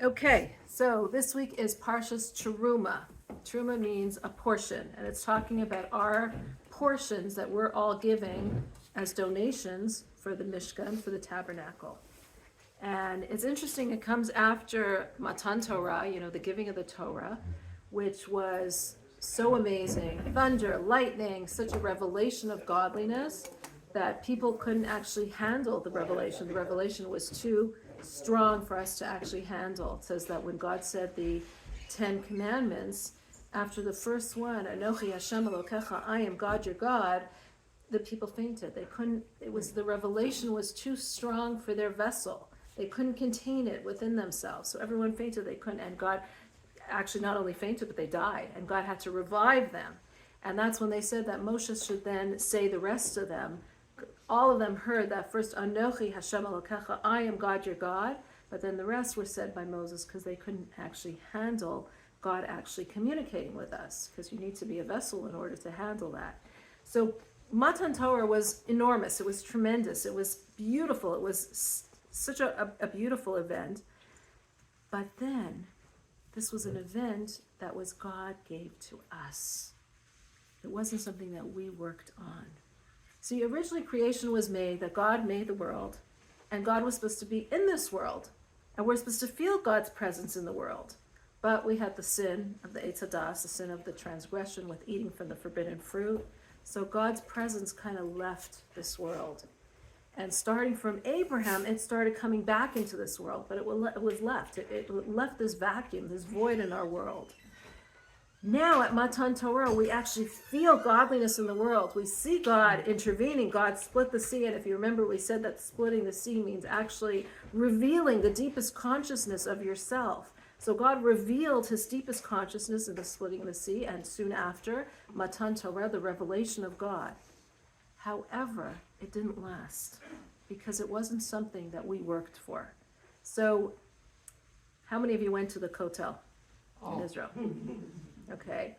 Okay, so this week is Parshas Terumah. Terumah means a portion, and it's talking about our portions that we're all giving as donations for the Mishkan, for the tabernacle. And it's interesting, it comes after Matan Torah, the giving of the Torah, which was so amazing. Thunder, lightning, such a revelation of godliness that people couldn't actually handle the revelation. The revelation was too strong for us to actually handle. It says that when God said the 10 commandments, after the first one, Anochi Hashem Elokecha, I am God your God, the people fainted. They couldn't, the revelation was too strong for their vessel. They couldn't contain it within themselves. So everyone fainted, they couldn't, and God actually not only fainted, but they died, and God had to revive them. And that's when they said that Moshe should then say the rest of them. All of them heard that first, Anochi Hashem Elokecha, I am God your God, but then the rest were said by Moses because they couldn't actually handle God actually communicating with us, because you need to be a vessel in order to handle that. So Matan Torah was enormous, it was tremendous, it was beautiful, it was such a beautiful event. But then, this was an event that was God gave to us. It wasn't something that we worked on. See, originally creation was made, that God made the world, and God was supposed to be in this world, and we're supposed to feel God's presence in the world. But we had the sin of the Eitz Hadas, the sin of the transgression with eating from the forbidden fruit. So God's presence kind of left this world. And starting from Abraham, it started coming back into this world, but it was left. It left this vacuum, this void in our world. Now at Matan Torah, we actually feel godliness in the world. We see God intervening. God split the sea, and if you remember, we said that splitting the sea means actually revealing the deepest consciousness of yourself. So God revealed his deepest consciousness in the splitting of the sea, and soon after, Matan Torah, the revelation of God. However, it didn't last because it wasn't something that we worked for. So, how many of you went to the Kotel in Israel? Okay.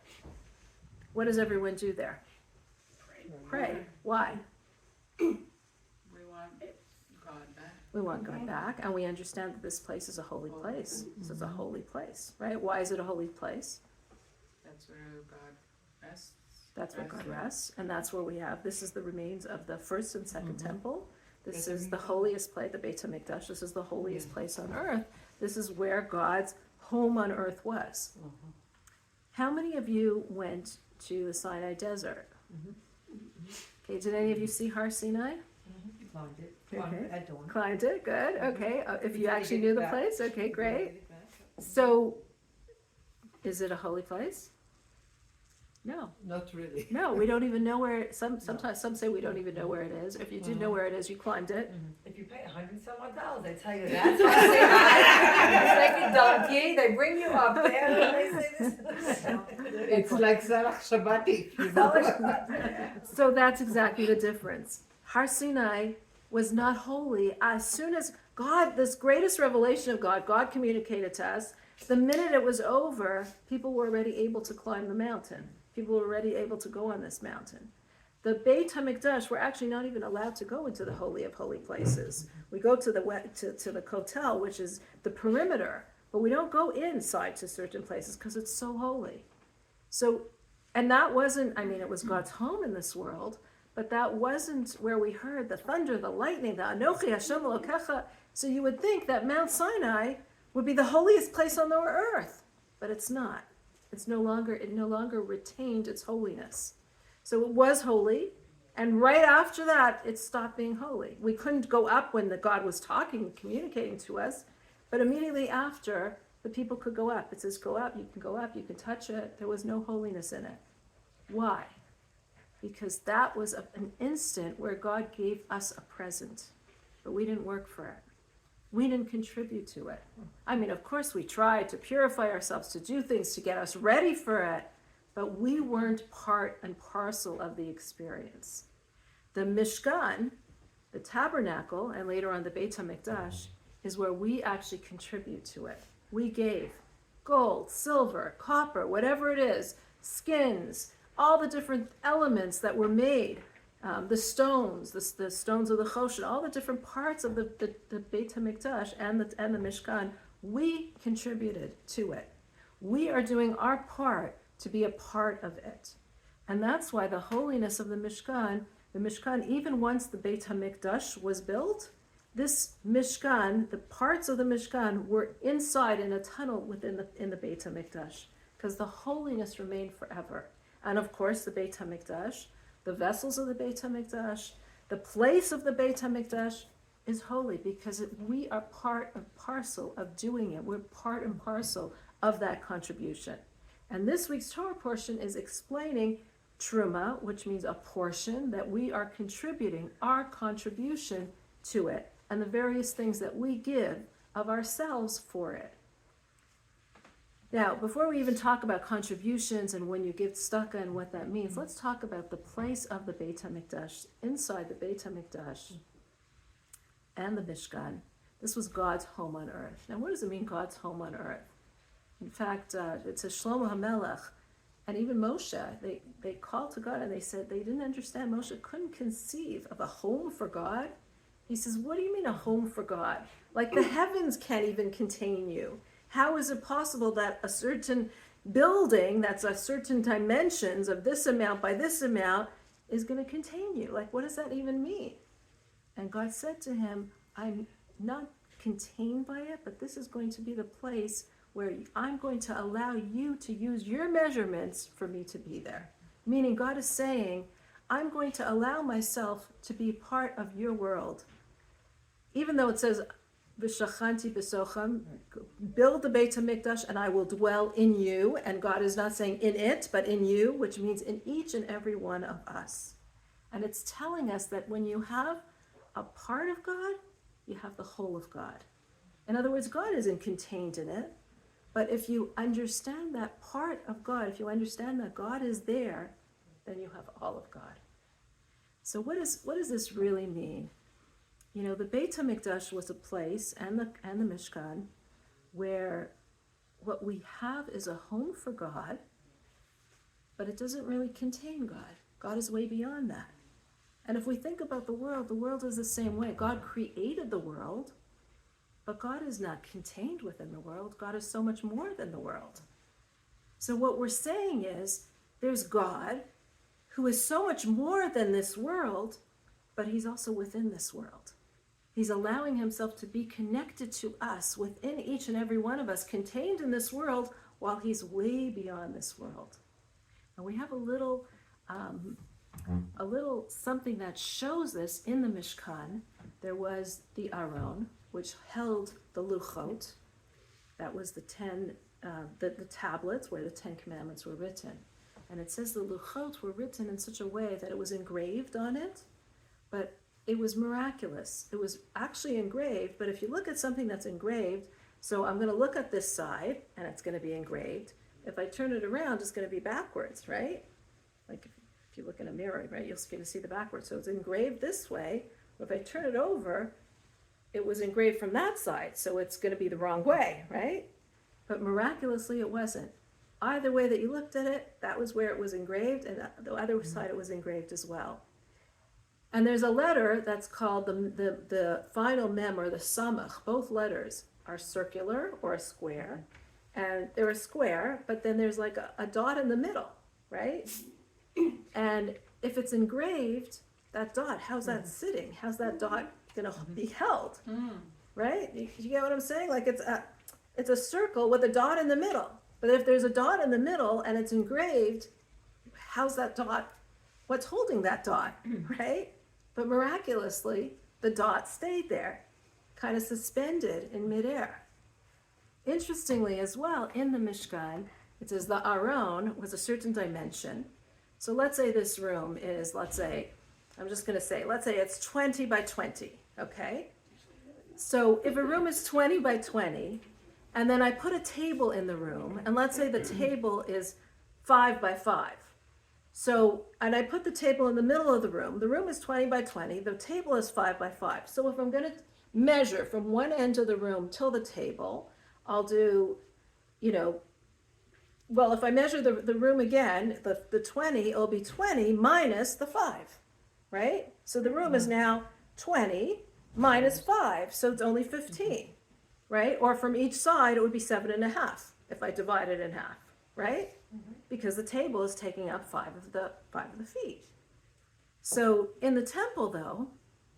What does everyone do there? Pray. Why? We want God back. We want God back, and we understand that this place is a holy place. This is a holy place, right? Why is it a holy place? That's where God rests. That's where God rests, and that's where we have, this is the remains of the first and second temple. This is the holiest place, the Beit HaMikdash. This is the holiest place on earth. This is where God's home on earth was. How many of you went to the Sinai Desert? Okay, did any of you see Har Sinai? Climbed it. Okay. Climbed it, good, okay. If you actually knew the place, okay, great. So, is it a holy place? No. Not really. No, we don't even know where, sometimes some say we don't even know where it is. If you do know where it is, you climbed it. If you pay $100-some-odd, they tell you that's what I say. It's like a donkey, they bring you up there and they say this. It's like Salach Shabbati. So that's exactly the difference. Har Sinai was not holy. As soon as God, this greatest revelation of God, God communicated to us, the minute it was over, people were already able to climb the mountain. People were already able to go on this mountain. The Beit HaMikdash, we're actually not even allowed to go into the Holy of Holy Places. We go to the Kotel, which is the perimeter, but we don't go inside to certain places because it's so holy. So, and that wasn't, it was God's home in this world, but that wasn't where we heard the thunder, the lightning, the Anochi Hashem Elokecha. So you would think that Mount Sinai would be the holiest place on the earth, but it's not. It no longer retained its holiness. So it was holy, and right after that, it stopped being holy. We couldn't go up when the God was talking, communicating to us, but immediately after, the people could go up. It says, go up, you can touch it. There was no holiness in it. Why? Because that was an instant where God gave us a present, but we didn't work for it. We didn't contribute to it. Of course we tried to purify ourselves, to do things to get us ready for it, but we weren't part and parcel of the experience. The Mishkan, the tabernacle, and later on the Beit HaMikdash, is where we actually contribute to it. We gave gold, silver, copper, whatever it is, skins, all the different elements that were made, the stones, the stones of the Choshen, all the different parts of the Beit HaMikdash and the Mishkan We contributed to it. We are doing our part to be a part of it. And that's why the holiness of the Mishkan, even once the Beit HaMikdash was built, this Mishkan, the parts of the Mishkan were inside in a tunnel in the Beit HaMikdash, because the holiness remained forever. And of course, the Beit HaMikdash, the vessels of the Beit HaMikdash, the place of the Beit HaMikdash is holy because we are part and parcel of doing it. We're part and parcel of that contribution. And this week's Torah portion is explaining Terumah, which means a portion that we are contributing, our contribution to it, and the various things that we give of ourselves for it. Now, before we even talk about contributions and when you give tzedakah and what that means, let's talk about the place of the Beit HaMikdash, inside the Beit HaMikdash and the Mishkan. This was God's home on earth. Now, what does it mean, God's home on earth? In fact, it says Shlomo HaMelech and even Moshe, they called to God and they said they didn't understand. Moshe couldn't conceive of a home for God. He says, what do you mean a home for God? Like the heavens can't even contain you. How is it possible that a certain building that's a certain dimensions of this amount by this amount is going to contain you? Like, what does that even mean? And God said to him, I'm not contained by it, but this is going to be the place where I'm going to allow you to use your measurements for me to be there. Meaning God is saying, I'm going to allow myself to be part of your world. Even though it says, V'shachanti b'socham, build the Beit HaMikdash and I will dwell in you. And God is not saying in it, but in you, which means in each and every one of us. And it's telling us that when you have a part of God, you have the whole of God. In other words, God isn't contained in it. But if you understand that part of God, if you understand that God is there, then you have all of God. So what does this really mean? You know, the Beit HaMikdash was a place, and the Mishkan, where what we have is a home for God, but it doesn't really contain God. God is way beyond that. And if we think about the world is the same way. God created the world, but God is not contained within the world. God is so much more than the world. So what we're saying is, there's God, who is so much more than this world, but he's also within this world. He's allowing himself to be connected to us within each and every one of us, contained in this world, while he's way beyond this world. And we have a little something that shows this in the Mishkan. There was the Aron, which held the Luchot. That was the tablets where the 10 Commandments were written. And it says the Luchot were written in such a way that it was engraved on it, but it was miraculous. It was actually engraved, but if you look at something that's engraved, so I'm going to look at this side, and it's going to be engraved. If I turn it around, it's going to be backwards, right? Like if you look in a mirror, right, you'll get to see the backwards. So it's engraved this way, but if I turn it over, it was engraved from that side, so it's going to be the wrong way, right? But miraculously, it wasn't. Either way that you looked at it, that was where it was engraved, and the other side it was engraved as well. And there's a letter that's called the final mem, or the samach. Both letters are circular or a square. And they're a square, but then there's like a dot in the middle, right? And if it's engraved, that dot, how's that sitting? How's that dot going to be held, right? You get what I'm saying? Like it's a circle with a dot in the middle. But if there's a dot in the middle and it's engraved, how's that dot? What's holding that dot, right? But miraculously, the dot stayed there, kind of suspended in midair. Interestingly as well, in the Mishkan, it says the Aron was a certain dimension. So let's say this room is, let's say it's 20 by 20, okay? So if a room is 20 by 20, and then I put a table in the room, and let's say the table is 5 by 5. So, and I put the table in the middle of the room is 20 by 20, the table is 5 by 5. So if I'm going to measure from one end of the room till the table, I'll do, well, if I measure the room again, the 20, it'll be 20 minus the 5, right? So the room is now 20 minus 5, so it's only 15. right? Or from each side, it would be 7.5 if I divide it in half, right? Because the table is taking up 5 of the feet. So in the temple, though,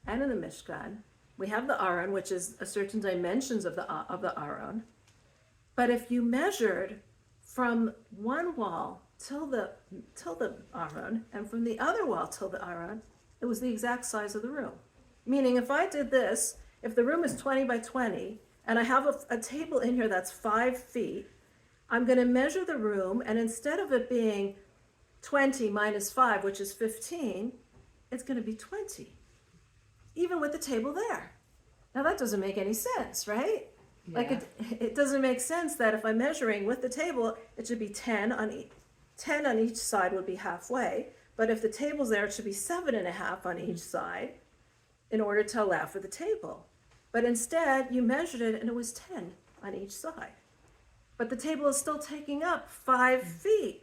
and in the Mishkan, we have the Aron, which is a certain dimensions of the Aron. But if you measured from one wall till the Aron, and from the other wall till the Aron, it was the exact size of the room. Meaning, if I did this, if the room is 20 by 20, and I have a table in here that's 5 feet, I'm going to measure the room, and instead of it being 20 minus 5, which is 15, it's going to be 20, even with the table there. Now that doesn't make any sense, right? Yeah. Like it doesn't make sense that if I'm measuring with the table, it should be 10 on each side would be halfway. But if the table's there, it should be 7.5 on each side in order to allow for the table. But instead, you measured it and it was 10 on each side. But the table is still taking up 5 feet.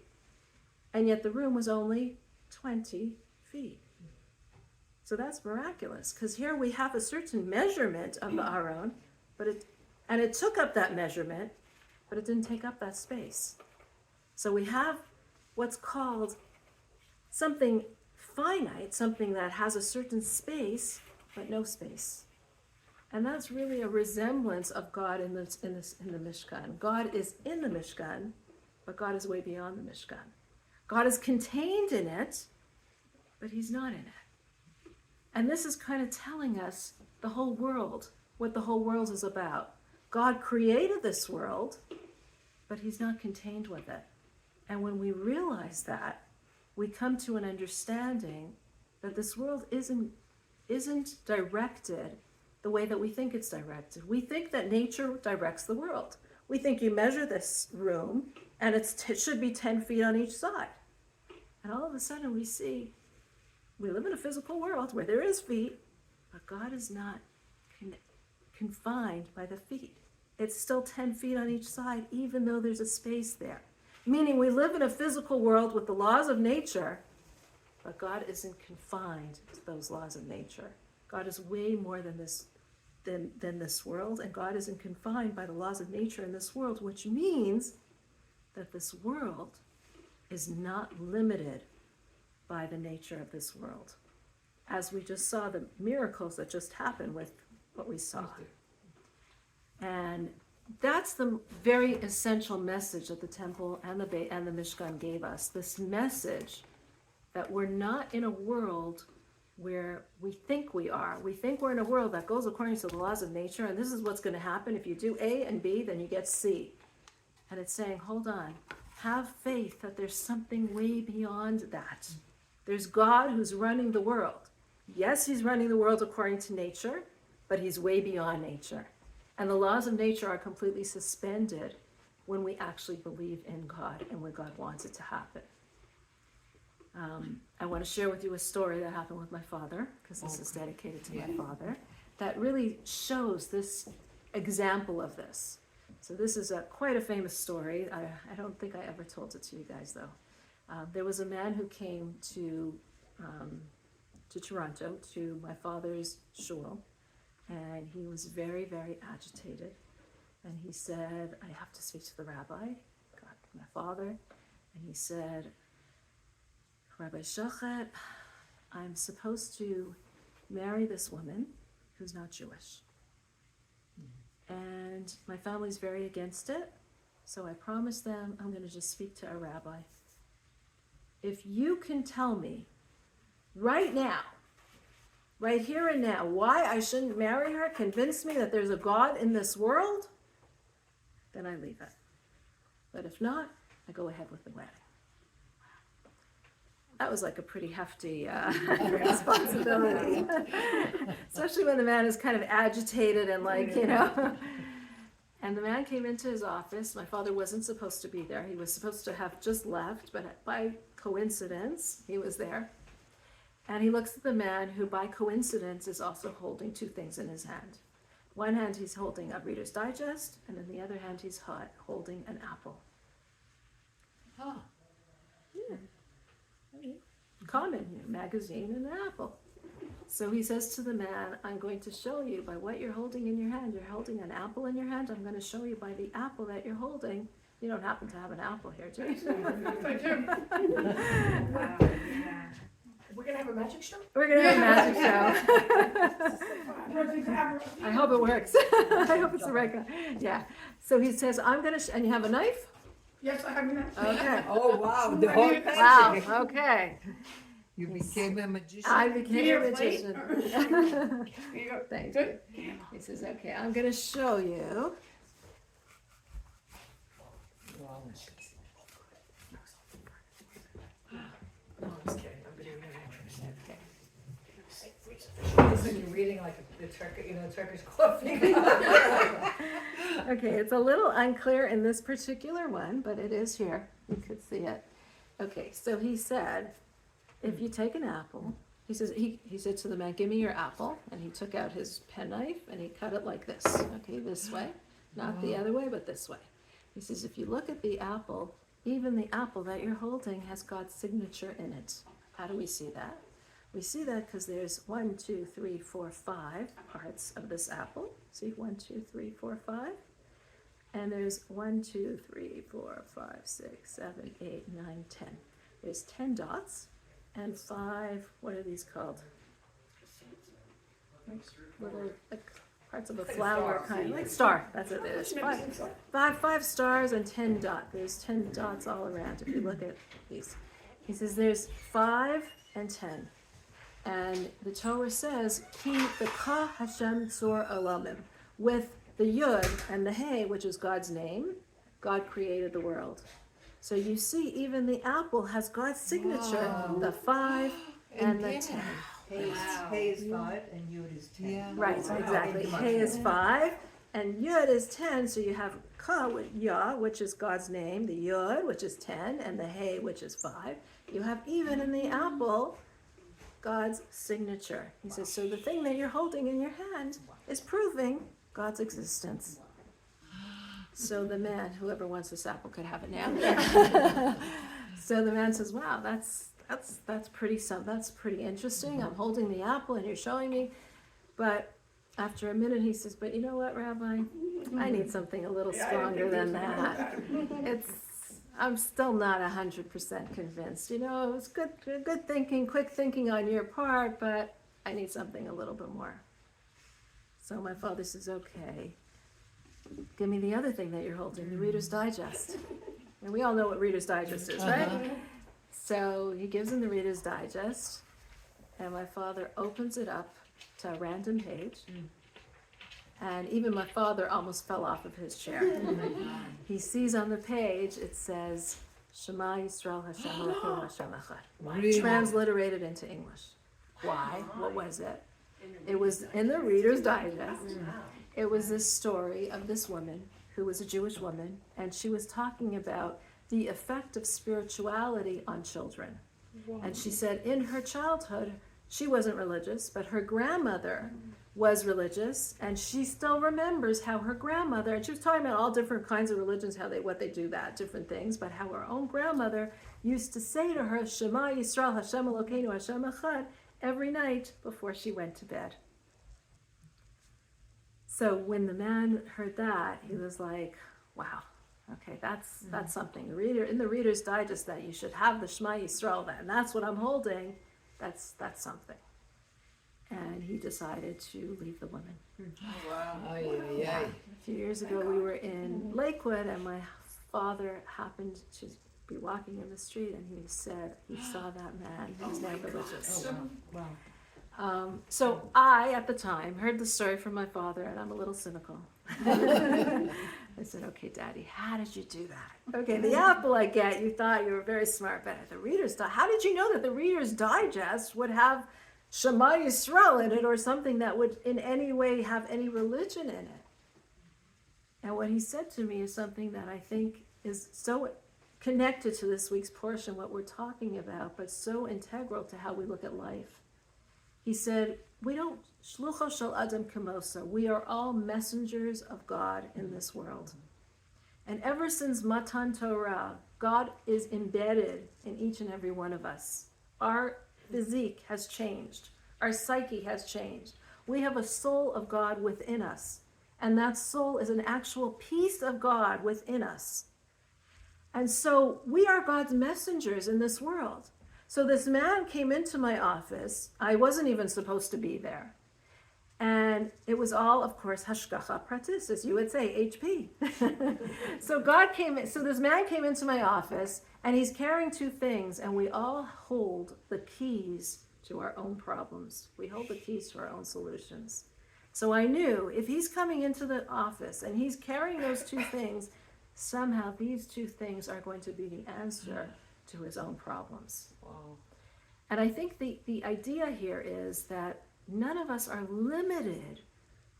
And yet the room was only 20 feet. So that's miraculous, because here we have a certain measurement of the Aron, but it took up that measurement, but it didn't take up that space. So we have what's called something finite, something that has a certain space, but no space. And that's really a resemblance of God in the Mishkan. God is in the Mishkan, but God is way beyond the Mishkan. God is contained in it, but he's not in it. And this is kind of telling us the whole world, what the whole world is about. God created this world, but he's not contained with it. And when we realize that, we come to an understanding that this world isn't directed the way that we think it's directed. We think that nature directs the world. We think you measure this room and it should be 10 feet on each side. And all of a sudden we see we live in a physical world where there is feet, but God is not confined by the feet. It's still 10 feet on each side, even though there's a space there. Meaning we live in a physical world with the laws of nature, but God isn't confined to those laws of nature. God is way more than this world, and God isn't confined by the laws of nature in this world, which means that this world is not limited by the nature of this world. As we just saw the miracles that just happened with what we saw. And that's the very essential message that the temple and the Mishkan gave us. This message that we're not in a world where we think we are. We think we're in a world that goes according to the laws of nature, and this is what's going to happen. If you do A and B, then you get C. And it's saying, hold on, have faith that there's something way beyond that. There's God who's running the world. Yes, he's running the world according to nature, but he's way beyond nature. And the laws of nature are completely suspended when we actually believe in God and when God wants it to happen. I want to share with you a story that happened with my father, because this is dedicated to my father, that really shows this example of this. So this is quite a famous story. I don't think I ever told it to you guys, though. There was a man who came to Toronto, to my father's shul, and he was very, very agitated. And he said, I have to speak to the rabbi, God, my father. And he said, Rabbi Shochet, I'm supposed to marry this woman who's not Jewish. And my family's very against it, so I promised them I'm going to just speak to a rabbi. If you can tell me right now, right here and now, why I shouldn't marry her, convince me that there's a God in this world, then I leave it. But if not, I go ahead with the wedding. That was like a pretty hefty responsibility, especially when the man is kind of agitated and like, you know. And the man came into his office. My father wasn't supposed to be there. He was supposed to have just left, but by coincidence, he was there. And he looks at the man who, by coincidence, is also holding two things in his hand. One hand, he's holding a Reader's Digest, and in the other hand, he's holding an apple. Huh. Yeah. Common, magazine and an apple. So he says to the man, I'm going to show you by what you're holding in your hand. You're holding an apple in your hand. I'm going to show you by the apple that you're holding. You don't happen to have an apple here, do you? I do. Wow, yeah. We're gonna have a magic show? We're going to have a magic show. I hope it works. I hope it's the right guy. Yeah. So he says, I'm going to, and you have a knife? Yes, I have a knife. Okay. Oh, wow, the whole thing. Wow, okay. You became a magician. I became a Here, plate. magician. Here you go. Thank Good. you. He says, okay, I'm going to show you. Wow. No, I'm just kidding. I'm gonna It's like you're reading like the Turkish coffee. Okay, it's a little unclear in this particular one, but it is here. You could see it. Okay, so he said, if you take an apple, he said to the man, give me your apple. And he took out his penknife and he cut it like this. Okay, this way. Not the other way, but this way. He says, if you look at the apple, even the apple that you're holding has God's signature in it. How do we see that? We see that because there's 1, 2, 3, 4, 5 parts of this apple. See, 1, 2, 3, 4, 5. And there's 1, 2, 3, 4, 5, 6, 7, 8, 9, 10. There's 10 dots and 5, what are these called? Like little parts of a flower kind, like star. That's what it is. Five stars and 10 dots. There's 10 dots all around if you look at these. He says there's 5 and 10. And the Torah says, Ki b'ka Hashem tzor olamim. With the Yud and the Hey, which is God's name, God created the world. So you see, even the apple has God's signature, the 5 and the 10. Hey is 5 and Yud is 10. Yeah. Right, exactly. Hey is 5 and Yud is 10. So you have Ka, with Yah, which is God's name, the Yud, which is 10, and the Hey, which is 5. You have even in the apple God's signature. He says, so the thing that you're holding in your hand is proving God's existence. So the man, whoever wants this apple could have it now. So the man says, wow, that's pretty interesting. I'm holding the apple and you're showing me. But after a minute he says, but you know what, Rabbi? I need something a little stronger than that. I'm still not 100% convinced. You know, it's good thinking, quick thinking on your part, but I need something a little bit more. So my father says, okay, give me the other thing that you're holding, the Reader's Digest. And we all know what Reader's Digest is, right? So he gives him the Reader's Digest, and my father opens it up to a random page. And even my father almost fell off of his chair. He sees on the page, it says, Shema Yisrael Hashem Elokeinu Hashem Echad. Really? Transliterated into English. Why? What was it? It was in the Reader's Digest. It was this story of this woman who was a Jewish woman, and she was talking about the effect of spirituality on children. And she said in her childhood, she wasn't religious, but her grandmother was religious, and she still remembers how her grandmother, and she was talking about all different kinds of religions, what they do that, different things, but how her own grandmother used to say to her, Shema Yisrael Hashem Elokeinu Hashem Echad, every night before she went to bed. So when the man heard that, he was like, wow, okay, that's something. In the Reader's Digest that you should have the Shema Yisrael then. That's what I'm holding. That's something. And he decided to leave the woman. Oh, wow. A few years ago, we were in Lakewood, and my father happened to be walking in the street, and he said he saw that man. He was now religious. So I, at the time, heard the story from my father, and I'm a little cynical. I said, okay, Daddy, how did you do that? Okay, the apple I get, you thought you were very smart, but the Reader's Digest, how did you know that the Reader's Digest would have Shema Yisrael in it, or something that would in any way have any religion in it? And what he said to me is something that I think is so connected to this week's portion, what we're talking about, but so integral to how we look at life. He said, we don't, shlucho shel adam kamosa, we are all messengers of God in this world. And ever since Matan Torah, God is embedded in each and every one of us. Our physique has changed. Our psyche has changed. We have a soul of God within us. And that soul is an actual piece of God within us. And so we are God's messengers in this world. So this man came into my office. I wasn't even supposed to be there. And it was all, of course, hashgacha pratis, as you would say, HP. So this man came into my office, and he's carrying two things, and we all hold the keys to our own problems. We hold the keys to our own solutions. So I knew if he's coming into the office and he's carrying those two things, somehow these two things are going to be the answer to his own problems. Wow. And I think the idea here is that none of us are limited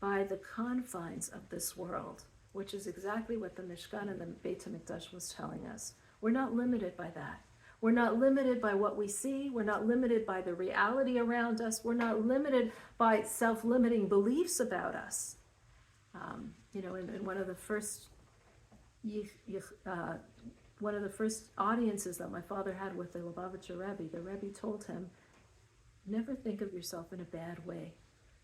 by the confines of this world, which is exactly what the Mishkan and the Beit HaMikdash was telling us. We're not limited by that. We're not limited by what we see. We're not limited by the reality around us. We're not limited by self-limiting beliefs about us. In one of the first audiences that my father had with the Lubavitcher Rebbe, the Rebbe told him, never think of yourself in a bad way.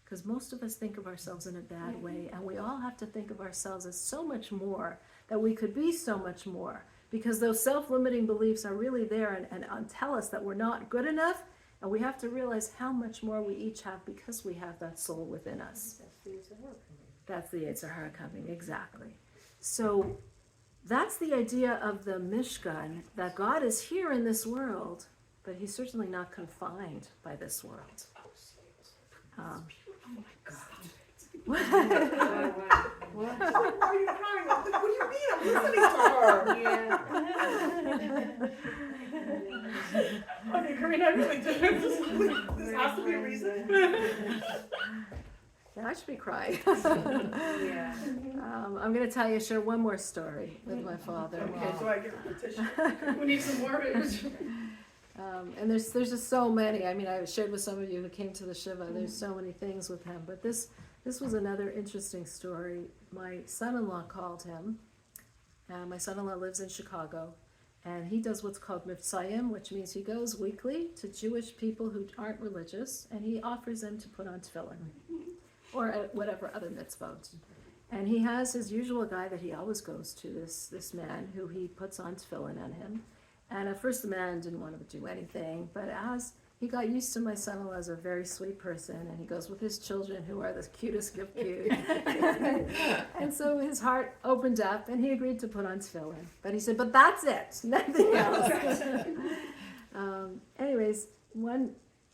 Because most of us think of ourselves in a bad way, and we all have to think of ourselves as so much more, that we could be so much more. Because those self-limiting beliefs are really there and tell us that we're not good enough, and we have to realize how much more we each have because we have that soul within us. That's the Yetzer Hara coming, exactly. So that's the idea of the Mishkan, that God is here in this world, but he's certainly not confined by this world. Oh my God. What? Why are you crying? What do you mean? I'm listening to her. Yeah. Okay, Karina, I really did. This has to be a reason. Yeah, I should be crying. Yeah. I'm going to share one more story with my father. Okay, so I get the tissue. We need some more. And there's just so many. I mean, I shared with some of you who came to the Shiva. There's so many things with him. But this was another interesting story. My son-in-law called him. My son-in-law lives in Chicago. And he does what's called Mivtsayim, which means he goes weekly to Jewish people who aren't religious, and he offers them to put on tefillin or whatever other mitzvot. And he has his usual guy that he always goes to, this man who he puts on tefillin on him. And at first the man didn't want to do anything, but as he got used to my son-in-law as a very sweet person, and he goes with his children who are the cutest of cute. And so his heart opened up and he agreed to put on tefillin. But he said, but that's it, nothing else. Anyways,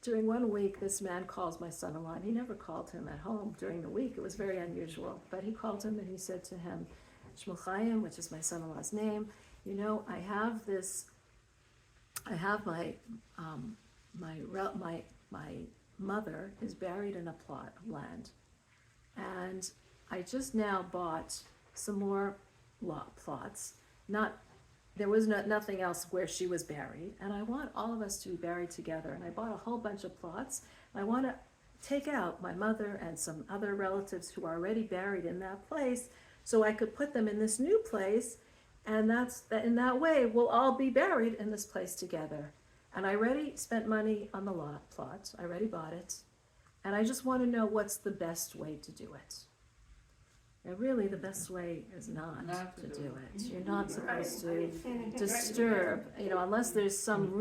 during one week, this man calls my son-in-law, and he never called him at home during the week. It was very unusual. But he called him and he said to him, Shmuel Chaim, which is my son-in-law's name, I have my mother is buried in a plot of land, and I just now bought some more plots. There was nothing else where she was buried, and I want all of us to be buried together. And I bought a whole bunch of plots. And I want to take out my mother and some other relatives who are already buried in that place, so I could put them in this new place. And in that way, we'll all be buried in this place together. And I already spent money on the plot. I already bought it. And I just want to know what's the best way to do it. And really, the best way is not to do it. You're not supposed to disturb, unless there's some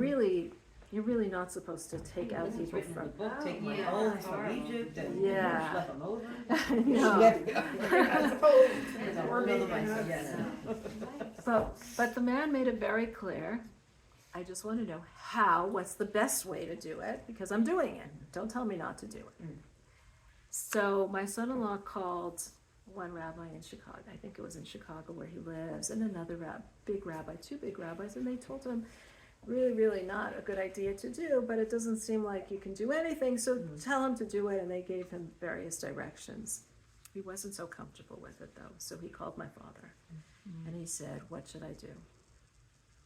you're really not supposed to take out people from. Take my old from Egypt and Yeah. schlep them over. No. But the man made it very clear. I just want to know what's the best way to do it, because I'm doing it. Don't tell me not to do it. So my son-in-law called one rabbi in Chicago, I think it was in Chicago where he lives, and another two big rabbis, and they told him, really, really not a good idea to do, but it doesn't seem like you can do anything, so tell him to do it, and they gave him various directions. He wasn't so comfortable with it, though, so he called my father, and he said, what should I do?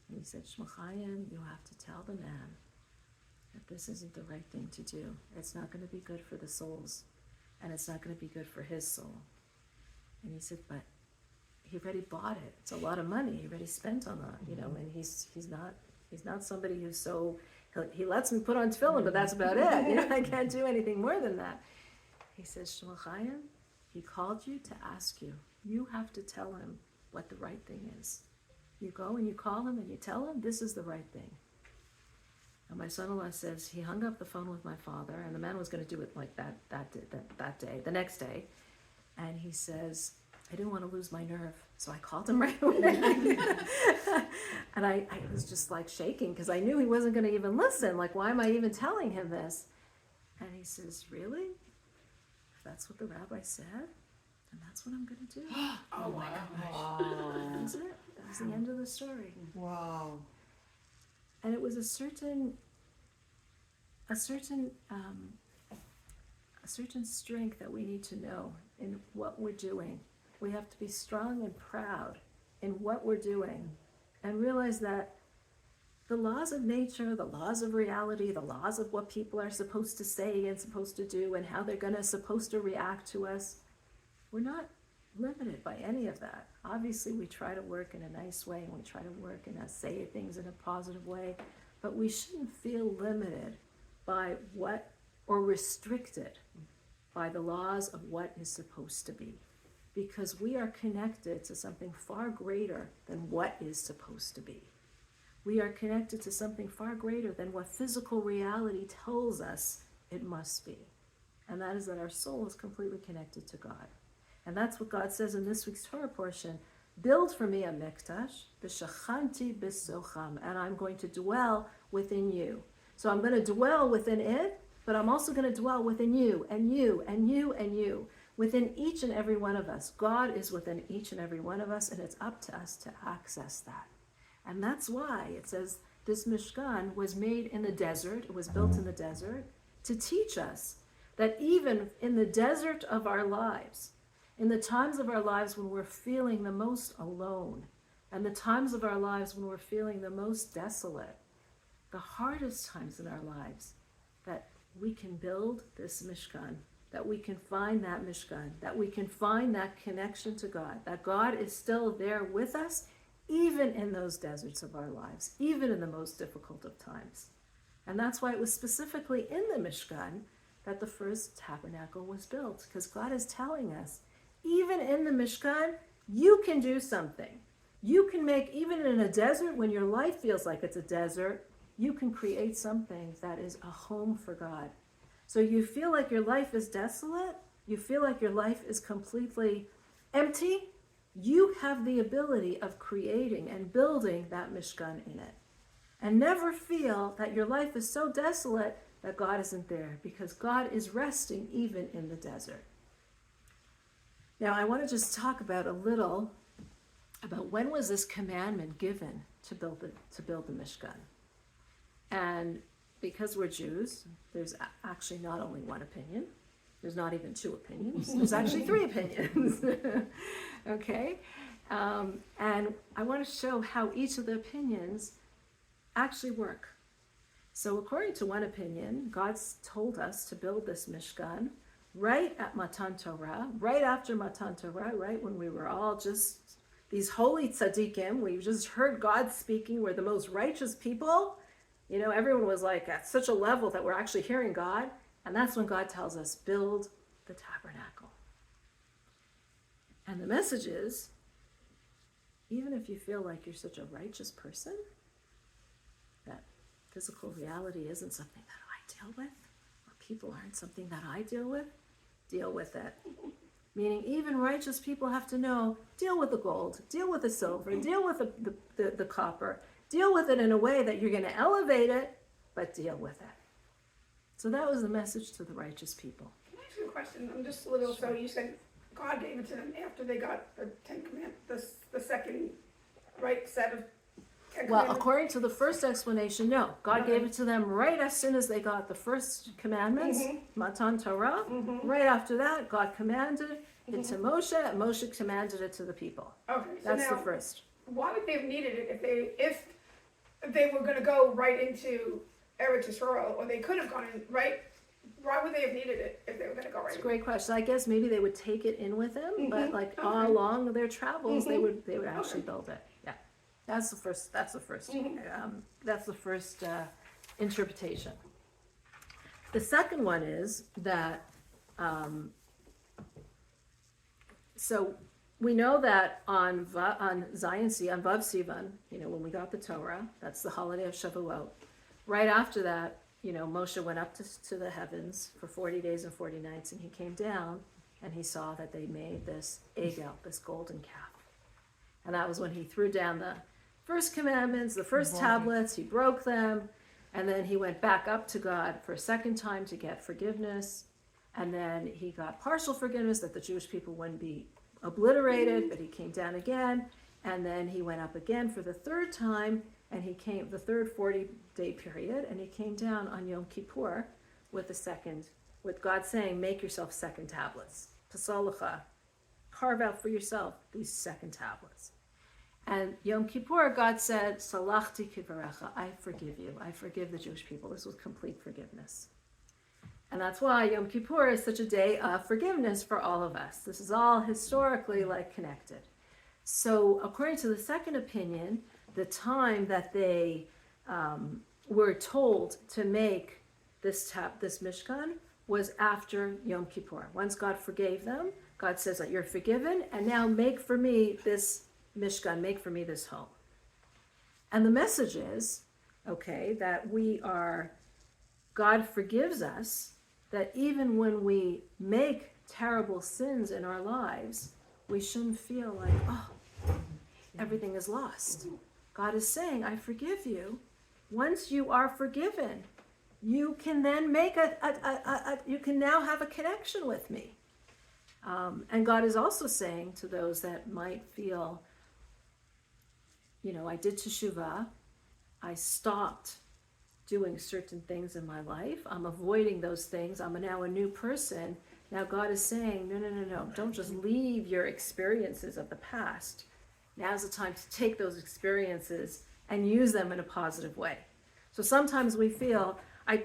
And he said, Shmuel Chaim, you have to tell the man that this isn't the right thing to do. It's not going to be good for the souls, and it's not going to be good for his soul. And he said, but he already bought it. It's a lot of money he already spent on that, and he's not somebody who's so He lets me put on tefillin, but that's about it. You know, I can't do anything more than that. He says, Shmuel Chaim, he called you to ask you. You have to tell him what the right thing is. You go and you call him and you tell him this is the right thing. And my son-in-law says he hung up the phone with my father, and the man was going to do it like that day, the next day. And he says, I didn't want to lose my nerve, so I called him right away. And I was just like shaking because I knew he wasn't going to even listen. Like, why am I even telling him this? And he says, really? If that's what the rabbi said, then that's what I'm going to do. Oh my gosh. Wow. That was it. That was the end of the story. Wow. And it was a certain strength that we need to know in what we're doing. We have to be strong and proud in what we're doing and realize that the laws of nature, the laws of reality, the laws of what people are supposed to say and supposed to do and how they're supposed to react to us, we're not limited by any of that. Obviously, we try to work in a nice way and we try to work and say things in a positive way, but we shouldn't feel limited by what, or restricted by the laws of what is supposed to be, because we are connected to something far greater than what is supposed to be. We are connected to something far greater than what physical reality tells us it must be. And that is that our soul is completely connected to God. And that's what God says in this week's Torah portion. Build for me a mikdash, b'shachanti b'socham, and I'm going to dwell within you. So I'm going to dwell within it, but I'm also going to dwell within you, and you, and you, and you. Within each and every one of us. God is within each and every one of us, and it's up to us to access that. And that's why it says this Mishkan was made in the desert, it was built in the desert, to teach us that even in the desert of our lives, in the times of our lives when we're feeling the most alone, and the times of our lives when we're feeling the most desolate, the hardest times in our lives, that we can build this Mishkan, that we can find that Mishkan, that we can find that connection to God, that God is still there with us, even in those deserts of our lives, even in the most difficult of times. And that's why it was specifically in the Mishkan that the first tabernacle was built, because God is telling us, even in the Mishkan, you can do something. You can make, even in a desert, when your life feels like it's a desert, you can create something that is a home for God. So you feel like your life is desolate, you feel like your life is completely empty, you have the ability of creating and building that Mishkan in it. And never feel that your life is so desolate that God isn't there, because God is resting even in the desert. Now, I want to just talk about a little about when was this commandment given to build the Mishkan. And because we're Jews, there's actually not only one opinion. There's not even two opinions. There's actually three opinions. Okay? And I want to show how each of the opinions actually work. So according to one opinion, God's told us to build this Mishkan right at Matan Torah, right after Matan Torah, right when we were all just these holy tzaddikim. We just heard God speaking. We're the most righteous people. You know, everyone was like at such a level that we're actually hearing God. And that's when God tells us, build the tabernacle. And the message is, even if you feel like you're such a righteous person, that physical reality isn't something that I deal with, or people aren't something that I deal with it. Meaning even righteous people have to know, deal with the gold, deal with the silver, deal with the copper, deal with it in a way that you're going to elevate it, but deal with it. So that was the message to the righteous people. Can I ask you a question? I'm just a little, so you said God gave it to them after they got the Ten Commandments, the second, right, set of Ten Well, Commandments? according to the first explanation, no. God Okay. gave it to them right as soon as they got the first commandments, Matan Torah. Right after that, God commanded it to Moshe, and Moshe commanded it to the people. Okay, so That's now, the first. why would they have needed it if they were gonna go right into Eretz Yisrael, or they could have gone in, right? Why would they have needed it if they were gonna go right It's a in? great question. I guess maybe they would take it in with them, but like all along their travels, they would actually build it. Yeah, that's the first interpretation. The second one is that, so we know that on Zion, on Vav Sivan, when we got the Torah, that's the holiday of Shavuot. Right after that, Moshe went up to the heavens for 40 days and 40 nights, and he came down and he saw that they made this egel, this golden calf. And that was when he threw down the first commandments, the first tablets, he broke them, and then he went back up to God for a second time to get forgiveness, and then he got partial forgiveness that the Jewish people wouldn't be obliterated, but he came down again, and then he went up again for the third time, and he came the third 40-day period, and he came down on Yom Kippur with God saying, make yourself second tablets. Pasalacha, carve out for yourself these second tablets. And Yom Kippur, God said, Salachti kivarecha, I forgive you. I forgive the Jewish people. This was complete forgiveness. And that's why Yom Kippur is such a day of forgiveness for all of us. This is all historically connected. So according to the second opinion, the time that they were told to make this Mishkan was after Yom Kippur. Once God forgave them, God says that you're forgiven, and now make for me this Mishkan, make for me this home. And the message is, that God forgives us, that even when we make terrible sins in our lives, we shouldn't feel like, everything is lost. God is saying, I forgive you. Once you are forgiven, you can then make you can now have a connection with me. And God is also saying to those that might feel, I did teshuvah, I stopped doing certain things in my life, I'm avoiding those things, I'm now a new person. Now God is saying, no, don't just leave your experiences of the past. Now's the time to take those experiences and use them in a positive way. So sometimes we feel, I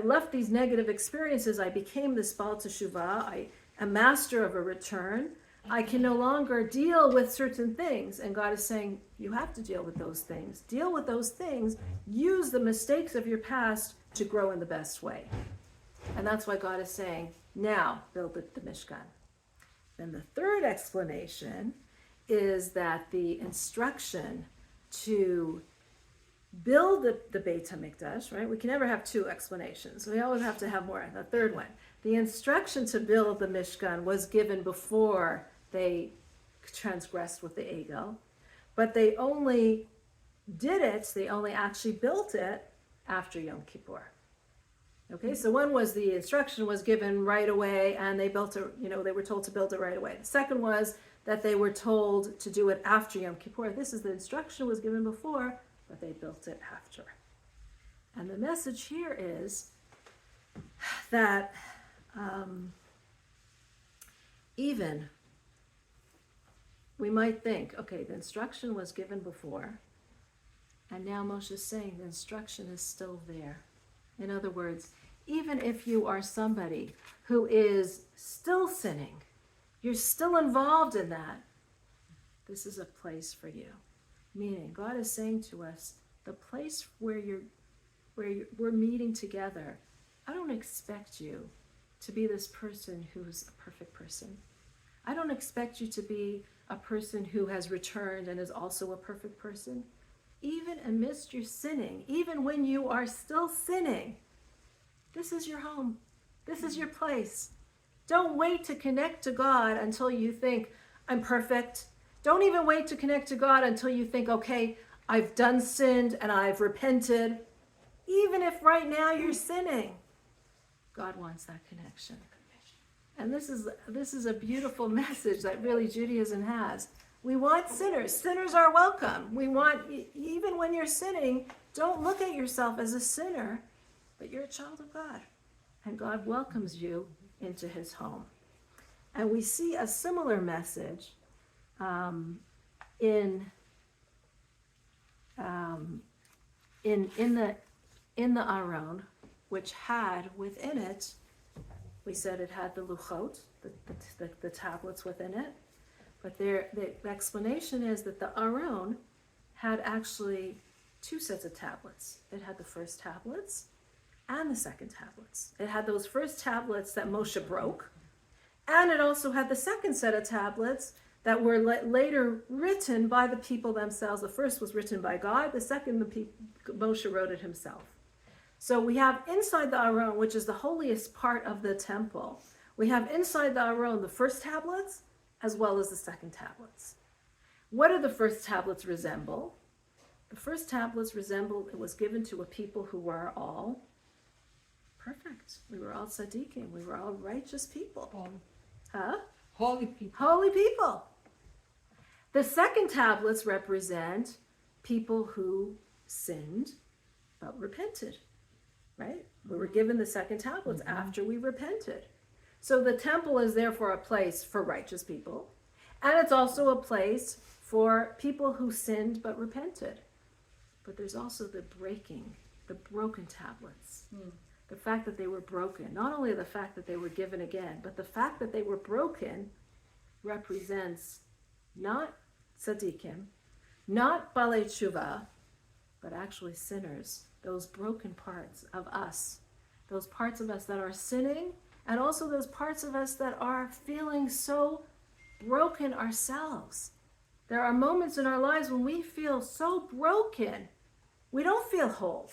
left these negative experiences, I became this Baal Teshuvah, a master of a return, I can no longer deal with certain things. And God is saying, you have to deal with those things. Deal with those things. Use the mistakes of your past to grow in the best way. And that's why God is saying, now build the Mishkan. Then the third explanation is that the instruction to build the Beit HaMikdash, right? We can never have two explanations. We always have to have more. The third one. The instruction to build the Mishkan was given before they transgressed with the Egel, but they only actually built it after Yom Kippur. Okay, so one was the instruction was given right away and they built it, they were told to build it right away. The second was that they were told to do it after Yom Kippur. This is the instruction was given before, but they built it after. And the message here is that even we might think, the instruction was given before, and now Moshe is saying the instruction is still there. In other words, even if you are somebody who is still sinning, you're still involved in that, this is a place for you. Meaning, God is saying to us, the place where we're meeting together, I don't expect you to be this person who's a perfect person. I don't expect you to be a person who has returned and is also a perfect person. Even amidst your sinning, even when you are still sinning, this is your home. This is your place. Don't wait to connect to God until you think, I'm perfect. Don't even wait to connect to God until you think, I've done sinned and I've repented. Even if right now you're sinning, God wants that connection. And this is a beautiful message that really Judaism has. We want sinners. Sinners are welcome. We want, even when you're sinning, don't look at yourself as a sinner, but you're a child of God. And God welcomes you into his home. And we see a similar message in the Aron, which had within it, we said it had the luchot, the tablets within it, but the explanation is that the Aron had actually two sets of tablets. It had the first tablets and the second tablets. It had those first tablets that Moshe broke, and it also had the second set of tablets that were later written by the people themselves. The first was written by God, the second, Moshe wrote it himself. So we have inside the Aron, which is the holiest part of the temple, we have inside the Aron the first tablets as well as the second tablets. What do the first tablets resemble? The first tablets resembled, it was given to a people who were all perfect. We were all tzaddikim. We were all righteous people. Huh? Holy people. Holy people. The second tablets represent people who sinned but repented, right? We were given the second tablets after we repented. So the temple is therefore a place for righteous people, and it's also a place for people who sinned but repented. But there's also the broken tablets. The fact that they were broken. Not only the fact that they were given again, but the fact that they were broken represents not tzaddikim, not balei tshuva, but actually sinners. Those broken parts of us. Those parts of us that are sinning, and also those parts of us that are feeling so broken ourselves. There are moments in our lives when we feel so broken, we don't feel whole.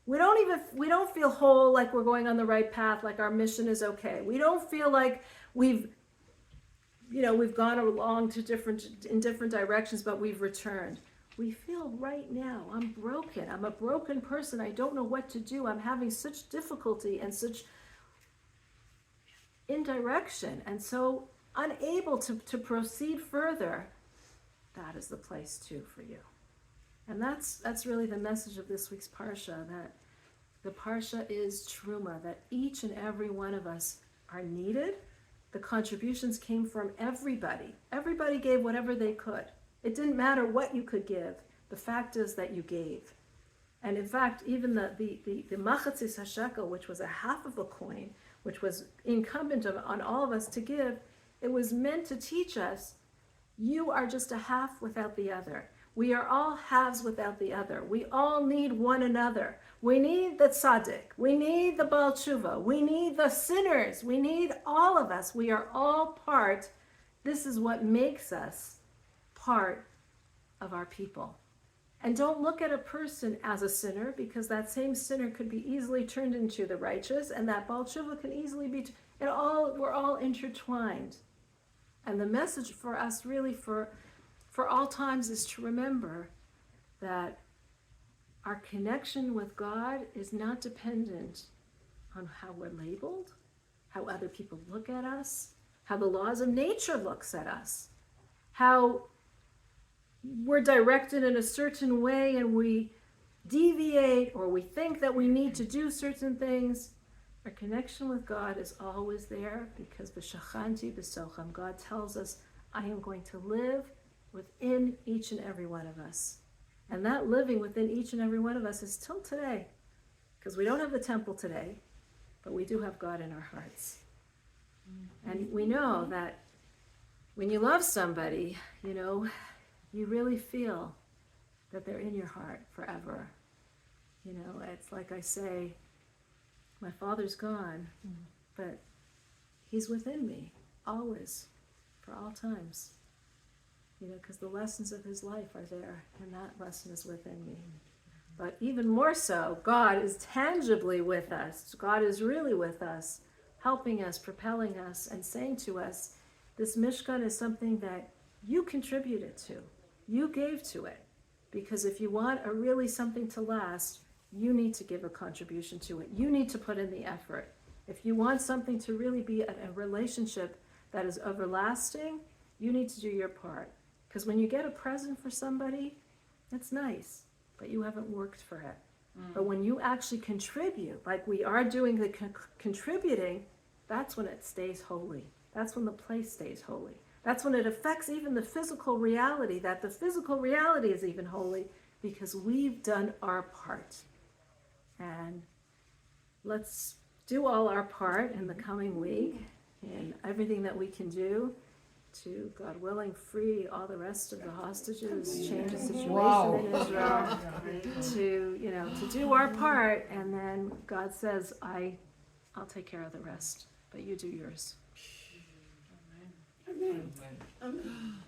We don't feel whole, like we're going on the right path, like our mission is okay. We don't feel like we've gone along in different directions, but we've returned. We feel right now, I'm broken. I'm a broken person. I don't know what to do. I'm having such difficulty and such indirection, and so unable to proceed further. That is the place too for you. And that's really the message of this week's Parsha, that the Parsha is Terumah, that each and every one of us are needed. The contributions came from everybody. Everybody gave whatever they could. It didn't matter what you could give. The fact is that you gave. And in fact, even the machatzis hashekel, which was a half of a coin, which was incumbent on all of us to give, it was meant to teach us, you are just a half without the other. We are all halves without the other. We all need one another. We need the tzaddik. We need the Baal Tshuva. We need the sinners. We need all of us. We are all part. This is what makes us part of our people. And don't look at a person as a sinner, because that same sinner could be easily turned into the righteous, and that Baal Tshuva can easily be, we're all intertwined. And the message for us really for all times is to remember that our connection with God is not dependent on how we're labeled, how other people look at us, how the laws of nature looks at us, how we're directed in a certain way and we deviate, or we think that we need to do certain things. Our connection with God is always there, because b'shachanti b'socham, God tells us, I am going to live within each and every one of us. And that living within each and every one of us is till today, because we don't have the temple today, but we do have God in our hearts. And we know that when you love somebody, you really feel that they're in your heart forever. It's like I say, my father's gone, but he's within me, always, for all times. Because the lessons of his life are there, and that lesson is within me. But even more so, God is tangibly with us. God is really with us, helping us, propelling us, and saying to us, this Mishkan is something that you contributed to. You gave to it. Because if you want really something to last, you need to give a contribution to it. You need to put in the effort. If you want something to really be a relationship that is everlasting, you need to do your part. Because when you get a present for somebody, that's nice, but you haven't worked for it. But when you actually contribute, like we are doing the contributing, that's when it stays holy. That's when the place stays holy. That's when it affects even the physical reality, that the physical reality is even holy, because we've done our part. And let's do all our part in the coming week, and everything that we can do to, God willing, free all the rest of the hostages, change the situation Wow. in Israel, to, you know, to do our part, and then God says, I'll take care of the rest, but you do yours. Amen. Amen.